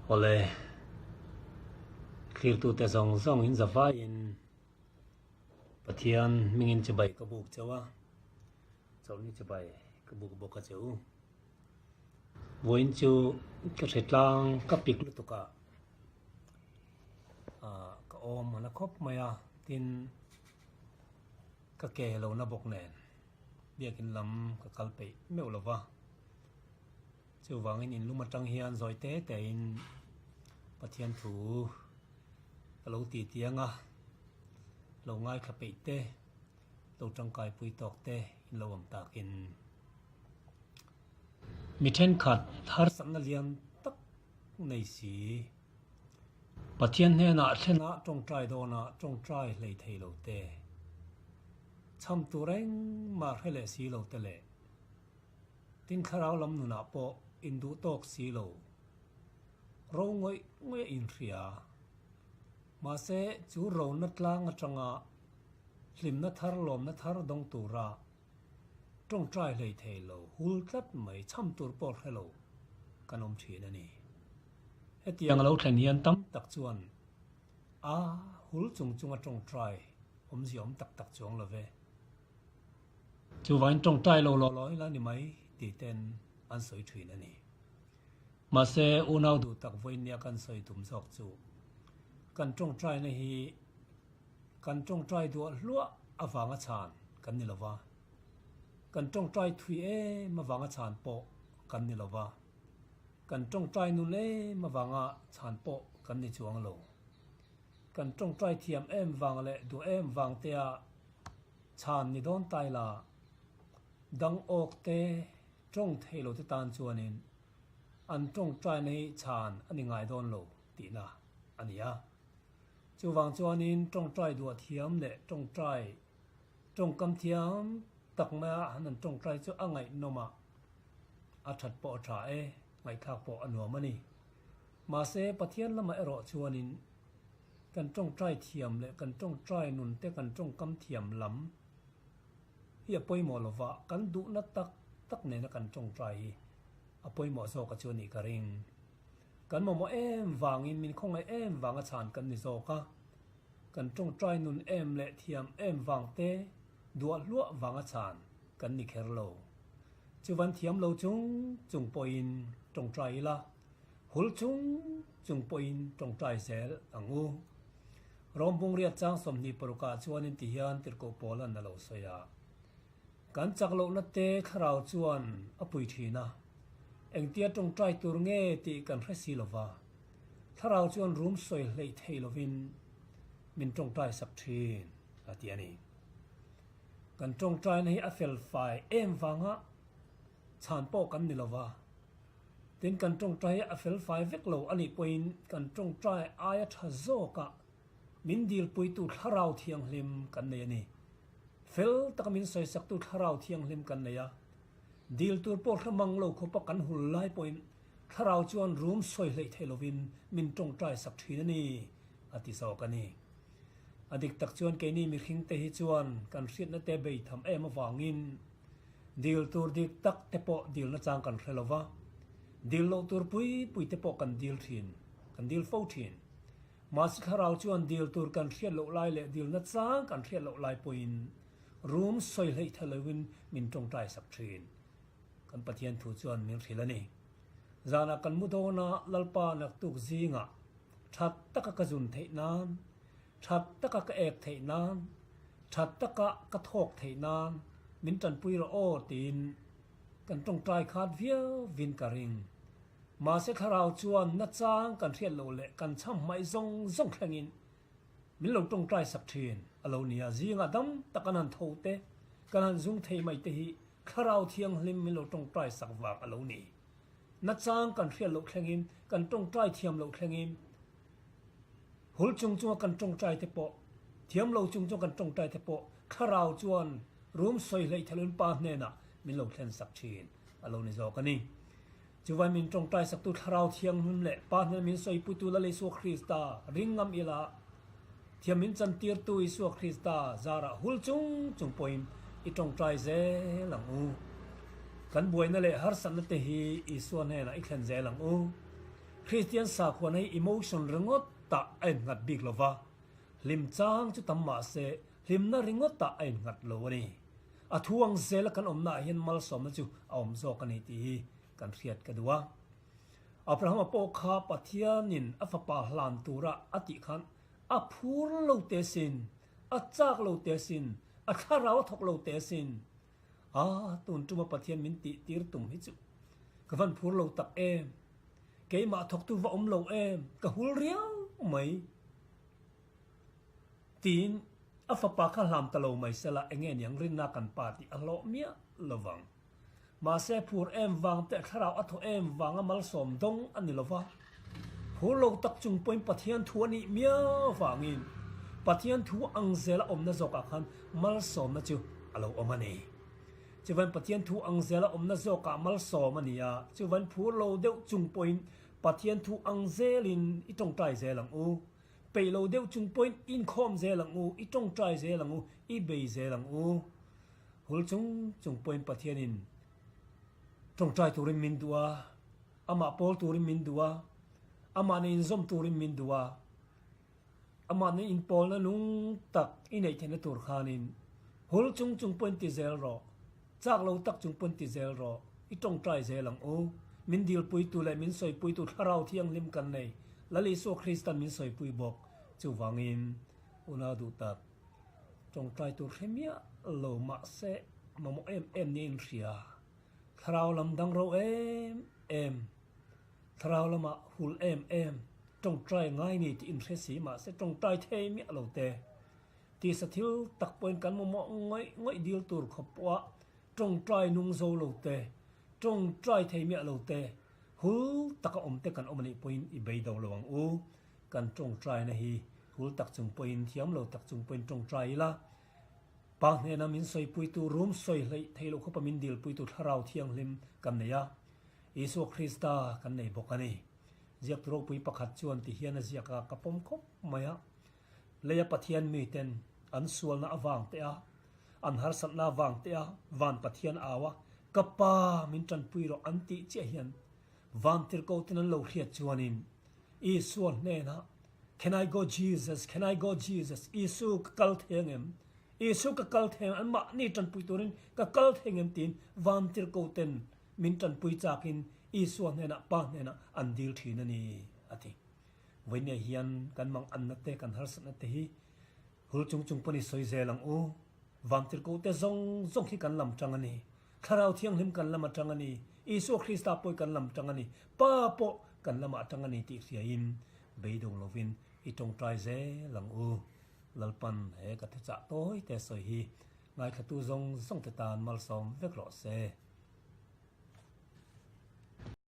Ole khir tu te zong zong in zawa in pathian mingin chabai kabuk chawa chawni chabai kabuk boka chau voin chu ka thetlang ka pik lu tuka ka om na khop maya tin ka ke lo na bok nen biakin lam ka kalpe meu lova chu wangin in lumatang hian zoi te in pathian thu lo ti tianga lo ngai khape te lo tangkai pui tok te in lo am takin mithen khat thar samna lian tak nei si pathian ne na thena tong trai do na tong trai lei thei lo te cham tu reng ma hele si lo te le tin kharau lam nu na po in du tok si lo ro ngoi in hria ma se chu ro na tlang atanga hlim na thar lom na thar dong tu ra tong trai lei thei lo hul tlat mai cham tur por hello kanom thin ani hetiang lo thlen hian tam tak chuan hul chung a tong trai om ziom tak tak chuang lo ve chu wain tong trai lo loi la ni mai ti ten an soi thin ani ma se unau du tak voin nia kan soi tum jok chu kan tong trai na hi kan tong trai du lua awanga chan kan ni lova kan tong trai thui ma wanga chan po kan ni lova kan tong trai nu le ma wanga chan po kan ni chuang lo kan tong trai thiam em wang le du em wang te a chan ni don tai la dang ok te tong thei lo te tan chuanin an tong trai nei chan ani ngai don lo ti na ania chu wang chuanin tong trai du thiam le tong trai tong kam thiam tak ma han tong trai chu angai noma a that po tha ngai thak po anwa mani ma se pathian lama ero chuanin kan tong trai thiam le kan tong trai nun te kan tong kam thiam lam hi apoi mo lova kan du na tak ne na kan tong trai apoi mo so ka chuni ka ring kan mo em wangin min khong ai em wanga chan kan ni zo ka kan tong trai nun em le thiam em wang te dual lua wanga chan kan ni kher lo chuwan thiam lo chung poin tong trai la hul chung poin tong trai sel angu rompung riat chang som ni paruka chuanin ti hian tirko polan na lo soya kan chak lo na te kharau chuan apui thina engtia tong trai tur nge ti kan resi lova tharau chuan room soi hlei thei lovin min tong trai sak thin atiani kan tong trai nei a fel fai em wanga chan po kan ni lova tin kan tong trai a fel fai vek lo ani point kan tong trai aya tha zo ka min dil pui tu tharau thiang hlim kan nei ani fel tak min soi sak tu tharau thiang hlim kan nei a dil tur po hramang lo khopa kan hul lai point tharau chuan room soi hlei thei lovin min tong trai sak thin ani ati so kani adik tak chuan ke ni mi khing te hi chuan kan hriat na te bei tham em awangin dil tur dik tak te po dil na chang kan hrelowa dil lo tur pui te po kan dil thin kan dil fo thin ma si kharau chuan dil tur kan hriat lo lai le dil na chang kan hriat lo lai poin room soi hlei thalawin min tong trai sak thin kan pathian thu chuan min thilani zana kan mudona lalpa nak tuk zinga that taka ka zun thei nan that taka ka ek thei nan that taka ka thok thei nan min tan pui ro o tin kan tong trai khat vin ka ring ma se kharau chuan na chang kan hriat lo le kan cham mai zong thlangin min lo tong trai sak thin alo nia zinga dam takanan thote kanan zung thei mai te hi kharau thiang hlim min lo tong trai sak wak alo ni na chang kan hriat lo thlangin kan tong trai thiam lo thlangin hul chung kan tong trai te po thiam lo chung kan tong trai te po kharau chuan room soi hlei thalun pa hne na min lo thlen sak thin alo ni zo kani chuwan min tong trai sak tu kharau thiam hun le pa hne min soi pu tu la le so krista ringam ila thiam min chan tir tu isu krista zara hul chung point i tong trai ze lang u kan buai na le har san na te hi isu ne na i thlen ze lang u Christian sa khuan hay emotion ringot ta ay ngat big lova lim chang chu tamma se lim na ringot ta ay ngat lo ni athuang zel kan omna hian mal som na chu om zo kan ti kan hriat ka duwa Abraham apo kha pathianin afapa hlan tura ati khan a phur lo te sin a chak lo te sin a tharau thok lo te sin tun tuma pathian min ti tir tum hi chu ka van phur lo tak em ke ma thok tu va lo em ka hul riau mai tin afapa kha hlam ta lo mai sala engen yang rin na kan pa ti a lo mia lawang ma se phur em wang te tharau a tho em wang amal som dong ani lova phur lo tak chung point pathian thu ani mia wangin pathian thu ang zela om na zoka khan mal som na chu alo omani chuwan pathian thu ang zela om na zoka mal som ania chuwan phur lo deuh chung point pathian thu ang zelin itong tai zelang u pe lo deuh chung point in khom zelang u itong tai zelang u i be zelang u hul chung point pathianin tong tai turin min dua ama pol turin min dua ama ne in zom turin min dua ama ne in pol na nung tak inei thena tur khanin hul chung point ti zel ro chak lo tak chung point ti zel ro itong tai zelang u min dil pui tu le min soi pui tu tharau thiang lim kan nei lali so Christian min soi pui bok chu wangin una du tak tong tai tu khemia lo ma se mamo em ni in hria tharau lam dang ro em tharau lama hul em tong tai ngai ni ti in hre si ma se tong tai the mi lo te ti sa thil tak point kan mo ngoi dil tur khopwa tong tai nung zo lo te trong trai thei mi lo te hul taka om te kan omani point I bei do lawang u kan trong trai na hi hul tak chung point thiam lo tak chung point trong trai la pa ne na min soi pui tu room soi lei thei lo khopa min dil pui tu tharau thiang lim kan ne ya Isu Krista kan nei bokani ziak tro pui pakhat chuan ti hian a ziaka kapom khop maya leya pathian mi ten an sual na awang te a an har sat na wang te a van pathian awa kapa min tan pui ro anti che hian van tir ko tin lo hriat chuanin Isu ne na can I go Jesus Isu ka kal thengem Isu ka kal theng an ma ni tan pui turin ka kal thengem tin van tir ko ten min tan pui chakin Isu ne na pa ne na an dil thin ani ati wene hian kan mang an na te kan har san na te hi hul chung pani soi zelang u van tir ko te zong hi kan lam tang ani tharau thiang lim kan lama tangani Isu Krista poi kan lam tangani pa po kan lama tangani ti hria in beidong lovin itong trai ze lang u lalpan he ka te cha toy te soi hi ngai khatu zong te tan mal som vek ro se